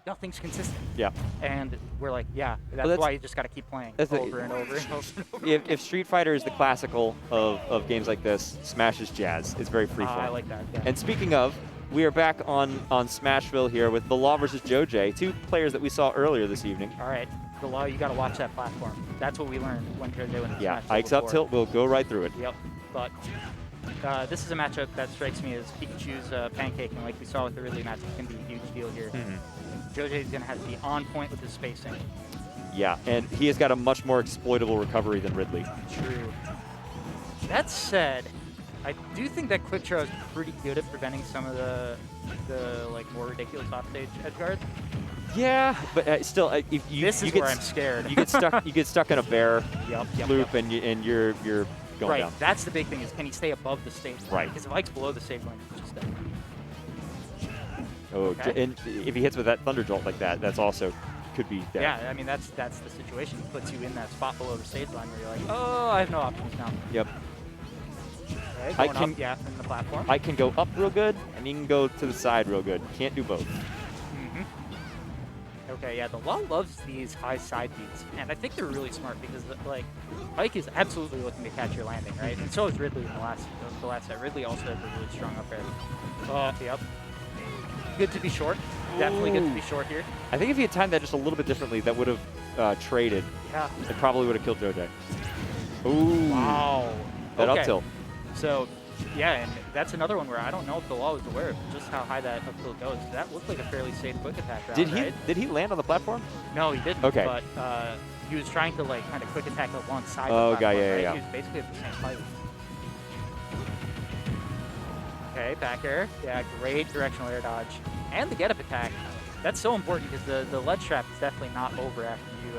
nothing's consistent. Yeah. And we're like, yeah, that's why you just got to keep playing over and over and over. If Street Fighter is the classical of games like this, Smash is jazz. It's very freeform. I like that. Yeah. And speaking of, we are back on Smashville here with the Law versus JoJ, two players that we saw earlier this evening. All right, the Law, you got to watch that platform. That's what we learned when JoJ went to Yeah, Smash Ike's up tilt will go right through it. Yep, but this is a matchup that strikes me as Pikachu's pancaking, like we saw with the Ridley match. It's going to be a huge deal here. JoJ is going to have to be on point with his spacing. Yeah, and he has got a much more exploitable recovery than Ridley. True. That said, I do think that quick draw is pretty good at preventing some of the like more ridiculous offstage edge guards. Yeah, but still, if you this is where I'm scared. You get stuck. You get stuck in a bear loop, yep. and you're going down. That's the big thing, is can he stay above the stage line? Right. Because if Ike's below the stage line, he's just dead. Oh, Okay. and if he hits with that Thunder Jolt like that, that's also could be dead. Yeah, I mean that's the situation. He puts you in that spot below the stage line where you're like, oh, I have no options now. Yep. Okay, going up, yeah, from the platform. I can go up real good, and he can go to the side real good. Can't do both. Okay, yeah, the Law loves these high side beats, and I think they're really smart because, like, Ike is absolutely looking to catch your landing, right? And so is Ridley in the last set. Ridley also has a really strong up air. Yep. Good to be short. Definitely good to be short here. I think if he had timed that just a little bit differently, that would have traded. Yeah. It probably would have killed JoJ. Ooh. Wow. That okay. up tilt. So, yeah, and that's another one where I don't know if the Law was aware of just how high that up tilt goes. That looked like a fairly safe quick attack round, right? Did he land on the platform? No, he didn't. Okay. But he was trying to, like, kind of quick attack alongside Oh, the platform, yeah, right? yeah. He was basically at the same height. Okay, back air. Yeah, great directional air dodge. And the get-up attack. That's so important because the ledge trap is definitely not over after you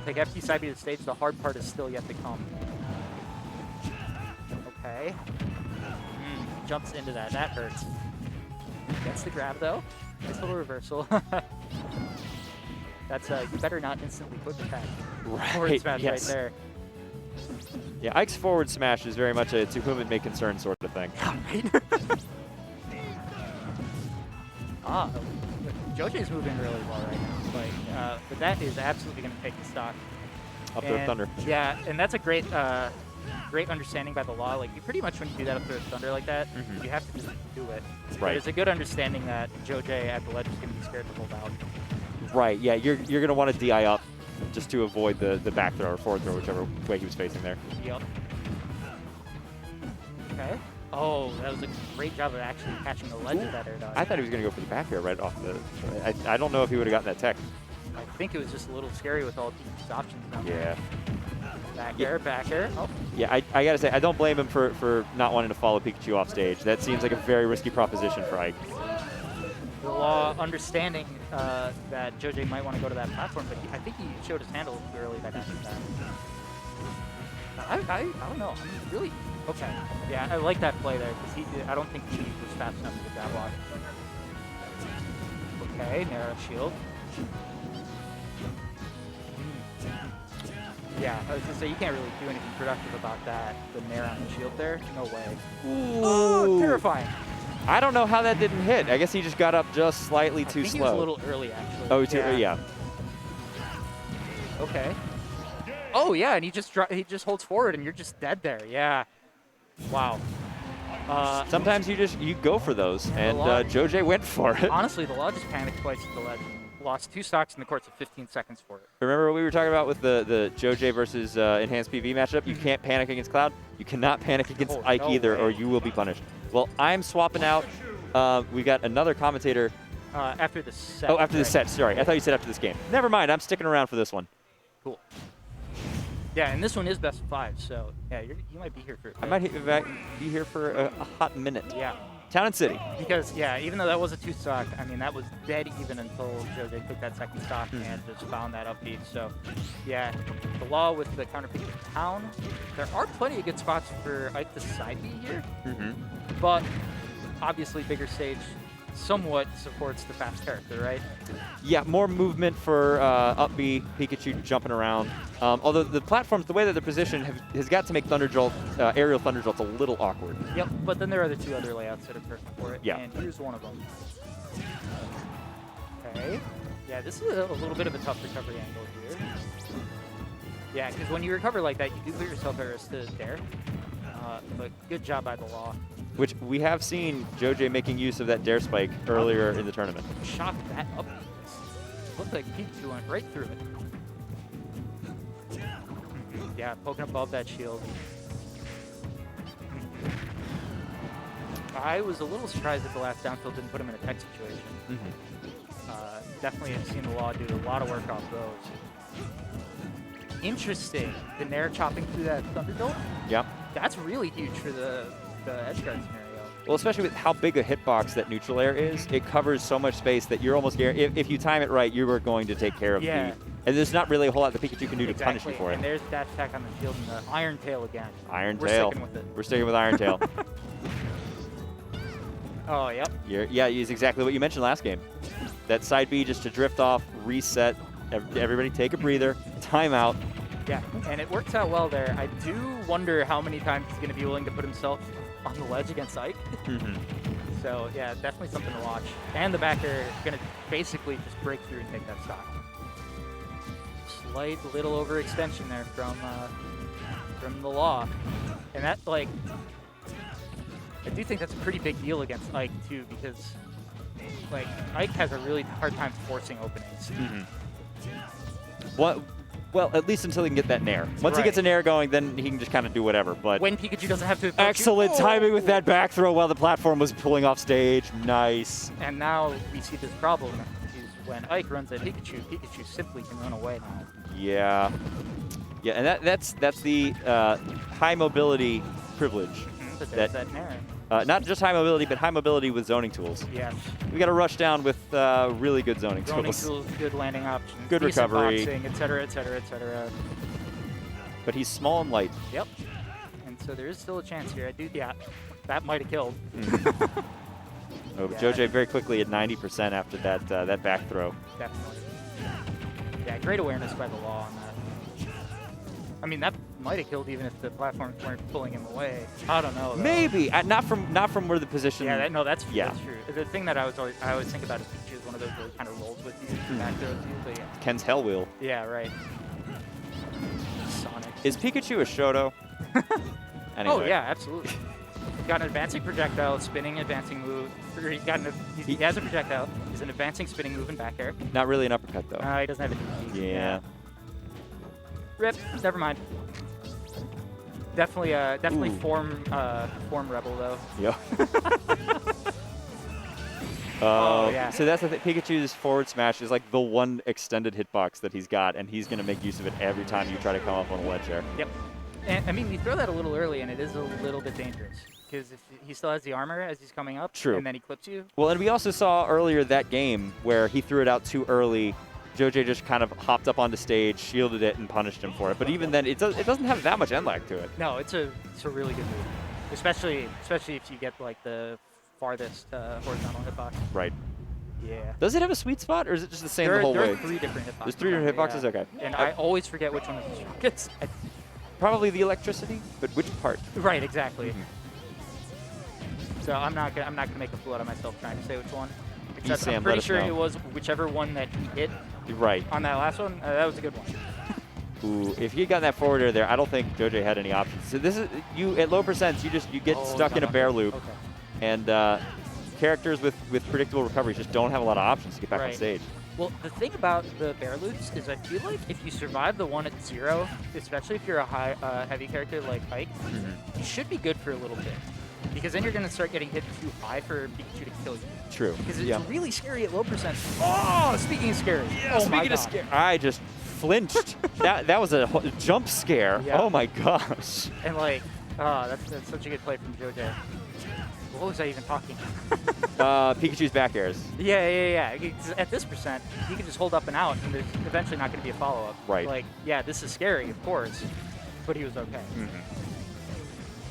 take FT side B to the stage. The hard part is still yet to come. Okay. Jumps into that. That hurts. Gets the grab, though. Nice little reversal. That's you better not instantly quick attack. Forward smash right there. Yeah, Ike's forward smash is very much a to whom it may concern sort of thing. Yeah, right? JoJ's moving really well right now. Like, but that is absolutely going to take the stock. Up throw Thunder. Yeah, and that's a great great understanding by the Law. Like, you pretty much, when you do that up throw Thunder like that, you have to just do it. Right. There's a good understanding that JoJ at the ledge is going to be scared to hold out. Right, yeah, you're going to want to DI up just to avoid the back throw or forward throw, whichever way he was facing there. Yep. Okay. Oh, that was a great job of actually catching the ledge of that air dodge. I thought he was going to go for the back air right off the... I don't know if he would have gotten that tech. I think it was just a little scary with all of these options now. Yeah. Back air. Oh. Yeah, I got to say, I don't blame him for not wanting to follow Pikachu off stage. That seems like a very risky proposition for Ike. The Law understanding that JoJ might want to go to that platform, but I think he showed his handle too early by that. I don't know. I'm really... Okay. Yeah, I like that play there, because I don't think he was fast enough to grab block. Okay, narrow shield. Yeah, I was going to say, you can't really do anything productive about that. The nair on the shield there? No way. Ooh. Oh, terrifying. I don't know how that didn't hit. I guess he just got up just slightly too slow. I think he was a little early, actually. Oh, too early, yeah. Okay. Oh, yeah, and he just holds forward, and you're just dead there. Yeah. Wow. Sometimes you go for those, and JoJ went for it. Honestly, the Law just panicked twice at the ledge. Lost 2 stocks in the course of 15 seconds for it. Remember what we were talking about with the JoJ versus Enhanced PV matchup? You can't panic against Cloud. You cannot panic against Ike either, or you will be punished. Well, I'm swapping out. We got another commentator. After the set. Oh, after the set. Sorry. I thought you said after this game. Never mind. I'm sticking around for this one. Cool. Yeah, and this one is best of 5, so yeah, you might be here for it. I might be here for a hot minute. Yeah. Town and City. Because, yeah, even though that was a 2 stock, I mean, that was dead even until JoJ took that second stock and just found that upbeat. So, yeah, the Law with the counter pick of Town. There are plenty of good spots for Ike to side B here, but obviously bigger stage somewhat supports the fast character, right? Yeah, more movement for up B, Pikachu jumping around. Although the platforms, the way that they're positioned, has got to make Thunder Jolt, aerial Thunder Jolts a little awkward. Yep, but then there are the 2 other layouts that are perfect for it. Yeah. And here's one of them. Okay. Yeah, this is a little bit of a tough recovery angle here. Yeah, because when you recover like that, you do put yourself at risk to dare. But good job by the Law. Which we have seen Joj making use of that dare spike earlier in the tournament. Shot that up. Looked like Pikachu went right through it. Yeah, poking above that shield. I was a little surprised that the last down tilt didn't put him in a tech situation. Definitely have seen the Law do a lot of work off those. Interesting. The Nair chopping through that Thunderdome? Yeah. That's really huge for the edge guard scenario. Well, especially with how big a hitbox that neutral air is, it covers so much space that you're almost guaranteed. If you time it right, you are going to take care of the. And there's not really a whole lot the Pikachu can do to punish you for it. And there's dash attack on the shield and the Iron Tail again. Iron We're Tail. sticking with it. We're sticking with Iron Tail. Oh, yep. Yeah, it's exactly what you mentioned last game. That side B just to drift off, reset, everybody take a breather, timeout. Yeah, and it works out well there. I do wonder how many times he's going to be willing to put himself on the ledge against Ike. So, yeah, definitely something to watch. And the back air is going to basically just break through and take that stock. Slight little overextension there from the Law. And that, like, I do think that's a pretty big deal against Ike, too, because, like, Ike has a really hard time forcing openings. Well, at least until he can get that Nair. Once he gets a Nair going, then he can just kind of do whatever. But when Pikachu doesn't have to... Excellent timing with that back throw while the platform was pulling off stage. Nice. And now we see this problem is when Ike runs at Pikachu, Pikachu simply can run away now. Yeah. Yeah, and that's the high mobility privilege. But there's that Nair. Not just high mobility, but high mobility with zoning tools. Yeah. We got to rush down with really good zoning tools. Good landing options. Good recovery. Boxing, et cetera, et cetera, et cetera. But he's small and light. Yep. And so there is still a chance here. That might have killed. Joj very quickly at 90% after that back throw. Definitely. Yeah, great awareness by the Law on that. I mean, that might have killed even if the platforms weren't pulling him away. I don't know, though. Maybe not from where the position. Yeah, that's true. The thing that I always think about is Pikachu is one of those that kind of rolls with you, back throws you. But yeah. Ken's Hell Wheel. Yeah, right. Sonic. Is Pikachu a Shoto? Anyway. Oh yeah, absolutely. He's got an advancing projectile, spinning, advancing move. He has a projectile. He's an advancing spinning move and back air. Not really an uppercut though. He doesn't have a DP. Yeah. Rip. Never mind. Definitely form rebel though. Yeah. Yeah. So that's the thing. Pikachu's forward smash is like the one extended hitbox that he's got, and he's going to make use of it every time you try to come up on a ledge there. Yep. And I mean, you throw that a little early, and it is a little bit dangerous because if he still has the armor as he's coming up, and then he clips you. Well, and we also saw earlier that game where he threw it out too early. Joj just kind of hopped up onto stage, shielded it, and punished him for it. But even then, it doesn't have that much end lag to it. No, it's a really good move, especially if you get like the farthest horizontal hitbox. Right. Yeah. Does it have a sweet spot, or is it just the same the whole way? There are 3 different hitboxes. There's 3 different hitboxes? Okay. And I always forget which one is the strongest. Probably the electricity, but which part? Right, exactly. So I'm not gonna make a fool out of myself trying to say which one. Except I'm pretty sure it was whichever one that he hit. Right. On that last one, that was a good one. Ooh, if he had gotten that forward air there, I don't think Joj had any options. So this is at low percents, you get stuck in a bear loop, and characters with predictable recoveries just don't have a lot of options to get back on stage. Well, the thing about the bear loops is I feel like if you survive the one at 0, especially if you're a heavy character like Ike, you should be good for a little bit. Because then you're going to start getting hit too high for Pikachu to kill you. True. Because it's really scary at low percent. Oh, speaking of scary. Yeah, speaking of scary. I just flinched. that was a jump scare. Yeah. Oh my gosh. And like, that's such a good play from Joj. What was I even talking about? Pikachu's back airs. Yeah. At this percent, you can just hold up and out, and there's eventually not going to be a follow-up. Right. Like, yeah, this is scary, of course, but he was okay.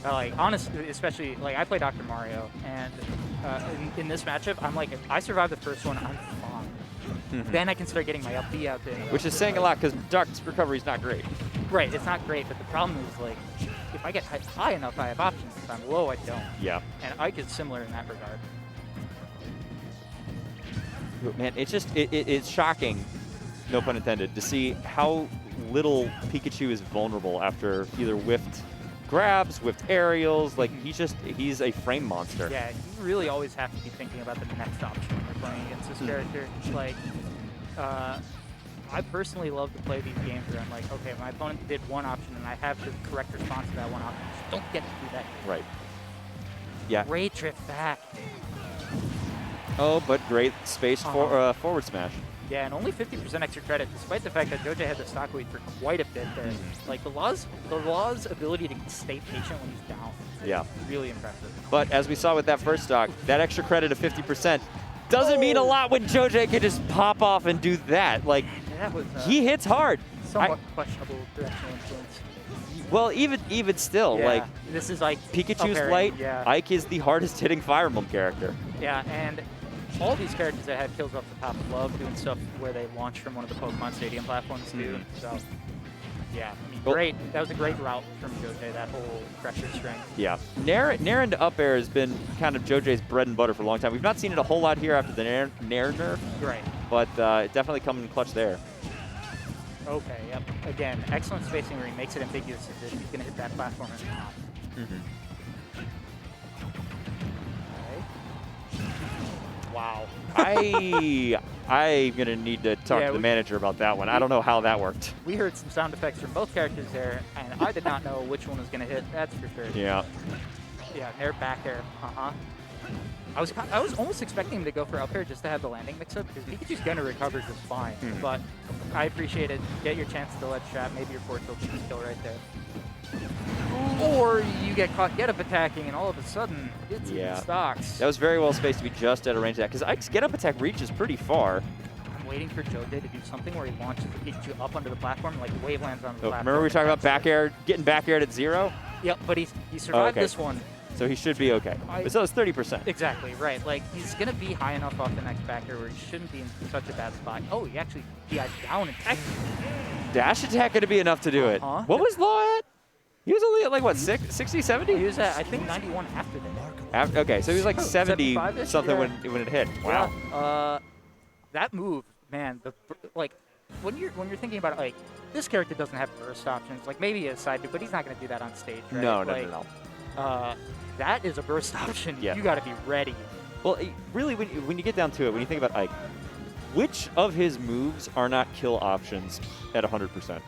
Like, honestly, especially, like, I play Dr. Mario, and in this matchup, I'm like, if I survive the first one, I'm fine. Then I can start getting my up B out there. Which is saying a lot, because Duck's recovery is not great. Right, it's not great, but the problem is, like, if I get high enough, I have options. If I'm low, I don't. Yeah. And Ike is similar in that regard. Man, it's just it's shocking, no pun intended, to see how little Pikachu is vulnerable after either whiffed grabs, whiffed aerials. Like he's a frame monster. Yeah, you really always have to be thinking about the next option when you're playing against this character. Like, I personally love to play these games where I'm like, okay, my opponent did one option and I have the correct response to that one option. Just don't get to do that. Right. Yeah. Great drift back. Oh, but great space for forward smash. Yeah, and only 50% extra credit, despite the fact that Joj had the stock weight for quite a bit there. Like the law's ability to stay patient when he's down. Yeah. Really impressive. But as we saw with that first stock, that extra credit of 50% doesn't mean a lot when Joj can just pop off and do that. Like, that was, he hits hard. Somewhat questionable directional influence. Well, even still, yeah, like this is like Pikachu's light. Yeah. Ike is the hardest hitting Fire Emblem character. Yeah, and all these characters that have kills off the top love doing stuff where they launch from one of the Pokemon Stadium platforms too. So, yeah, I mean, great. That was a great route from Joj, that whole pressure string. Yeah, Nair into up air has been kind of Joj's bread and butter for a long time. We've not seen it a whole lot here after the Nair nerf. Right. But it definitely coming in clutch there. Okay, yep. Again, excellent spacing where he makes it ambiguous if he's going to hit that platform or not. Okay. Wow. I'm gonna need to talk to the manager about that one. I don't know how that worked. We heard some sound effects from both characters there, and I did not know which one was gonna hit. That's for sure. Yeah. Yeah, Nair back air. I was almost expecting him to go for up air just to have the landing mix up because Pikachu's gonna recover just fine. But I appreciate it. Get your chance to let trap. Maybe your forward tilt should kill right there. Or you get caught get up attacking and all of a sudden it's in stocks. That was very well spaced to be just out of range of that because Ike's get up attack reaches pretty far. I'm waiting for Joj to do something where he launches the Pikachu up onto the platform like the wave lands on the platform. Remember we talked about back air, getting back aired at 0? Yep, but he survived this one. So he should be okay. But still, it's 30%. Exactly, right. Like, he's going to be high enough off the next back air where he shouldn't be in such a bad spot. Oh, he actually DI'd down and dash attack going to be enough to do it. What was Law at? He was only at like, what, 60, 70? He was at, I think, 91 after that. Okay, so he was like 70 something when it hit. Wow. Yeah. That move, man, like, when you're thinking about it, like, this character doesn't have burst options. Like, maybe a side B, but he's not going to do that on stage, right? No. That is a burst option. Yeah. You got to be ready. Well, really, when you get down to it, when you think about Ike, which of his moves are not kill options at 100%?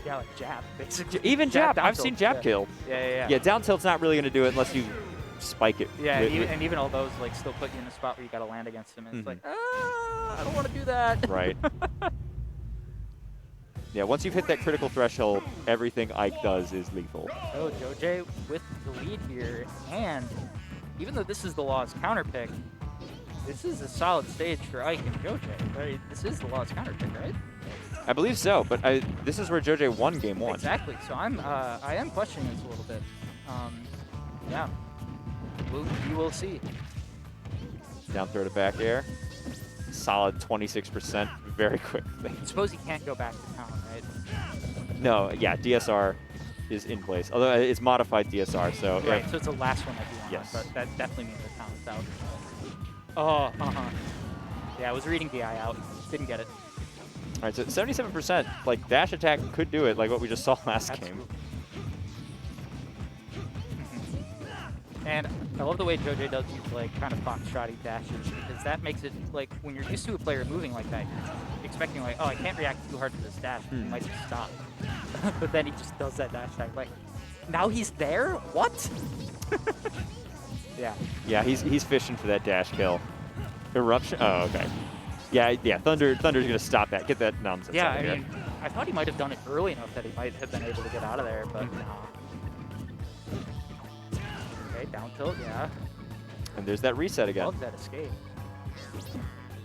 Yeah, like jab, basically. Even jab. I've seen jab kill. Yeah. Yeah, down tilt's not really going to do it unless you spike it. Yeah, and even all those like still put you in a spot where you got to land against him. And it's like, I don't want to do that. Right. Yeah, once you've hit that critical threshold, everything Ike does is lethal. Oh, Joj with the lead here, and even though this is the Law's counter pick, this is a solid stage for Ike and Joj. Right? This is the Law's counter pick, right? I believe so, but this is where Joj won game 1. Exactly. So I am questioning this a little bit. Yeah, you will see. Down throw to back air, solid 26% very quickly. I suppose he can't go back to town, right? No, yeah, DSR is in place. Although it's modified DSR, so right. So it's the last one that you want. Yes. But that definitely means the town's out. Oh, Yeah, I was reading DI out. Didn't get it. All right, so 77%, like dash attack could do it, like what we just saw last game. And I love the way Joj does use like kind of foxtrotty dashes because that makes it like when you're used to a player moving like that, you're expecting like, oh, I can't react too hard to this dash. He might just stop. But then he just does that dash attack. Like, now he's there? What? Yeah. Yeah, he's fishing for that dash kill. Eruption. Oh, okay. Yeah. Thunder's gonna stop that. Get that nonsense. Yeah, out of I here. mean, I thought he might have done it early enough that he might have been able to get out of there, but nah. Okay, down tilt, yeah. And there's that reset again. Love that escape.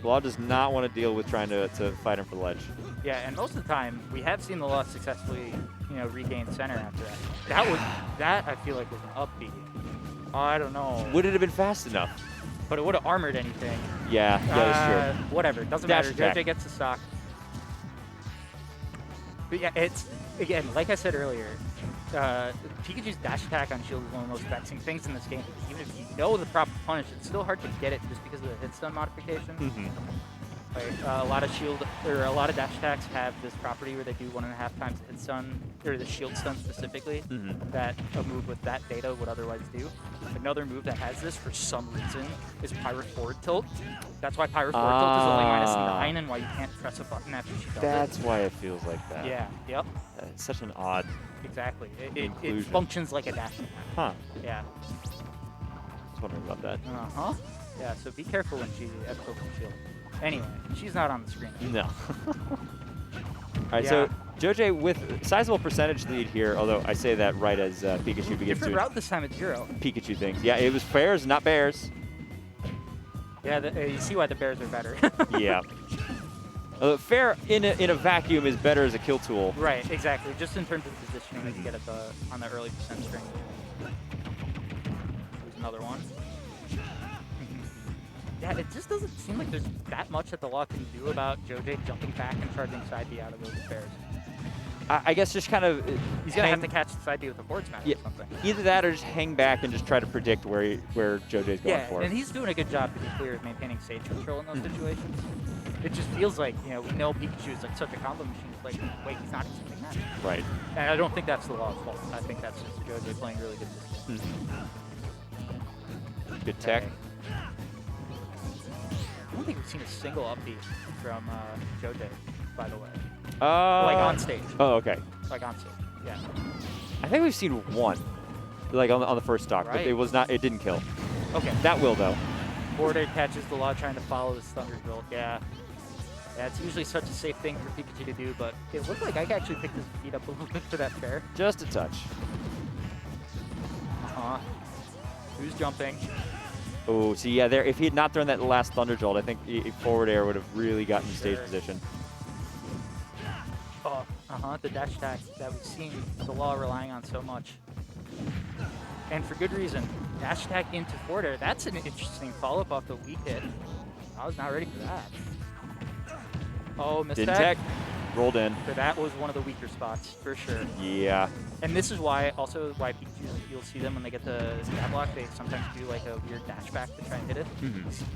Law does not want to deal with trying to fight him for ledge. Yeah, and most of the time, we have seen the Law successfully, regain center after that. That I feel like was an upbeat. Oh, I don't know. Would it have been fast enough? But it would have armored anything. Yeah, that's true. Whatever, doesn't matter. JJ gets the stock. But yeah, it's, again, like I said earlier, Pikachu's dash attack on shield is one of the most vexing things in this game. Because even if you know the proper punish, it's still hard to get it just because of the hit stun modification. Like, a lot of shield or a lot of dash attacks have this property where they do 1.5 times hit stun, or the shield stun specifically, that a move with that data would otherwise do. Another move that has this for some reason is Pirate Forward Tilt. That's why Pirate Forward Tilt is only -9 and why you can't press a button after she does it. That's why it feels like that. Yeah, yep. It's such an odd. Exactly. It functions like a dash attack. Huh. Yeah. I was wondering about that. Uh-huh. Yeah, so be careful when she episodes from shield. Anyway, she's not on the screen. No. All right, so Joj with sizable percentage lead here, although I say that right as Pikachu begins Different to route this time at 0. Pikachu things. Yeah, it was fairs, not bears. Yeah, you see why the bears are better. Yeah. Fair in a vacuum is better as a kill tool. Right, exactly. Just in terms of positioning that you get on the early percent string. There's another one. Yeah, it just doesn't seem like there's that much that the law can do about Joj jumping back and charging side B out of those affairs. I guess just kind of... He's going to have to catch the side B with a forward smash or something. Either that or just hang back and just try to predict where Joj's going for. Yeah, and he's doing a good job, to be clear, of maintaining stage control in those situations. It just feels like, we know Pikachu is like such a combo machine. It's like, wait, he's not expecting that. Right. And I don't think that's the law's fault. I think that's just Joj playing really good system. Good tech. I don't think we've seen a single upbeat from Joj, by the way. Like on stage. Oh, okay. Like on stage, yeah. I think we've seen one, like on the first stock, but it was not. It didn't kill. Okay. That will though. Border catches the law trying to follow this Thunderbolt. Yeah. Yeah, it's usually such a safe thing for Pikachu to do, but it looked like I could actually pick his feet up a little bit for that fair. Just a touch. Who's jumping? Oh, see, yeah, there. If he had not thrown that last Thunder Jolt, I think forward air would have really gotten stage position. The dash attack that we've seen the law relying on so much. And for good reason. Dash attack into forward air. That's an interesting follow-up off the weak hit. I was not ready for that. Oh, missed Didn't tech. Rolled in. So that was one of the weaker spots, for sure. Yeah. And this is why, also, why Pikachu, you'll see them when they get the stab block, they sometimes do like a weird dash back to try and hit it.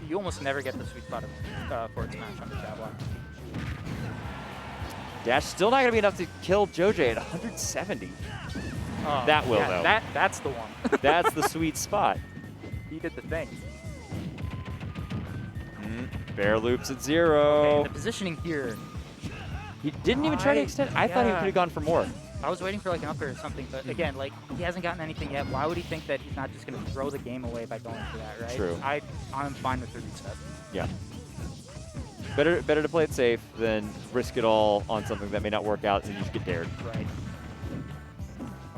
You almost never get the sweet spot of forward smash on the stab block. Dash still not going to be enough to kill Joj at 170. That will, though. That's the one. That's the sweet spot. He did the thing. Bear loops at 0. Okay, the positioning here. He didn't even try to extend. I thought he could have gone for more. I was waiting for like an upper or something, but again, like he hasn't gotten anything yet. Why would he think that he's not just going to throw the game away by going for that, right? True. I'm fine with the reset. Yeah. Better to play it safe than risk it all on something that may not work out and you just get dared. Right.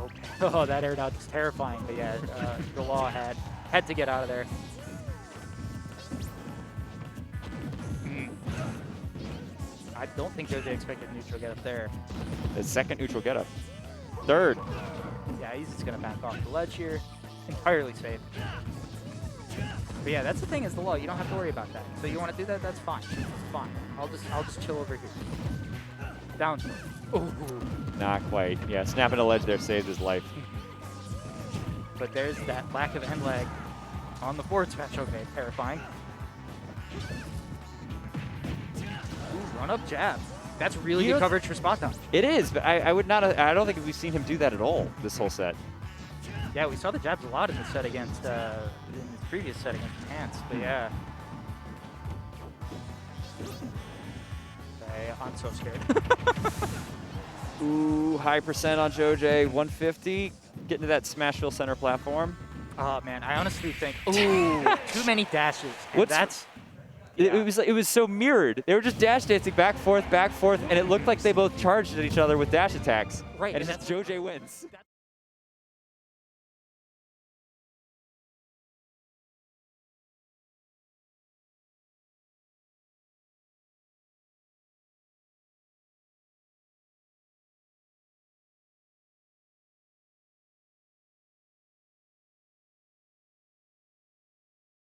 Okay. Oh, that air dodge is terrifying, but yeah, the law had to get out of there. I don't think Joj expected neutral get up there. The second neutral get up. Third. Yeah, he's just gonna back off the ledge here. Entirely safe. But yeah, that's the thing is the law. You don't have to worry about that. So you want to do that? That's fine. It's fine. I'll just chill over here. Down. Ooh. Not quite. Yeah, snapping a ledge there saved his life. But there's that lack of end lag on the forward smash. Okay, terrifying. Ooh, run up jab. That's really good coverage for spot dodge. It is, but I would not. I don't think we've seen him do that at all this whole set. Yeah, we saw the jabs a lot in the set against in the previous set against Pants, but yeah. Okay, I'm so scared. Ooh, high percent on Joj, 150. Getting to that Smashville Center platform. Oh man, I honestly think ooh, too many dashes. That's it was so mirrored. They were just dash dancing back, forth, and it looked like they both charged at each other with dash attacks. Right, and just Joj wins.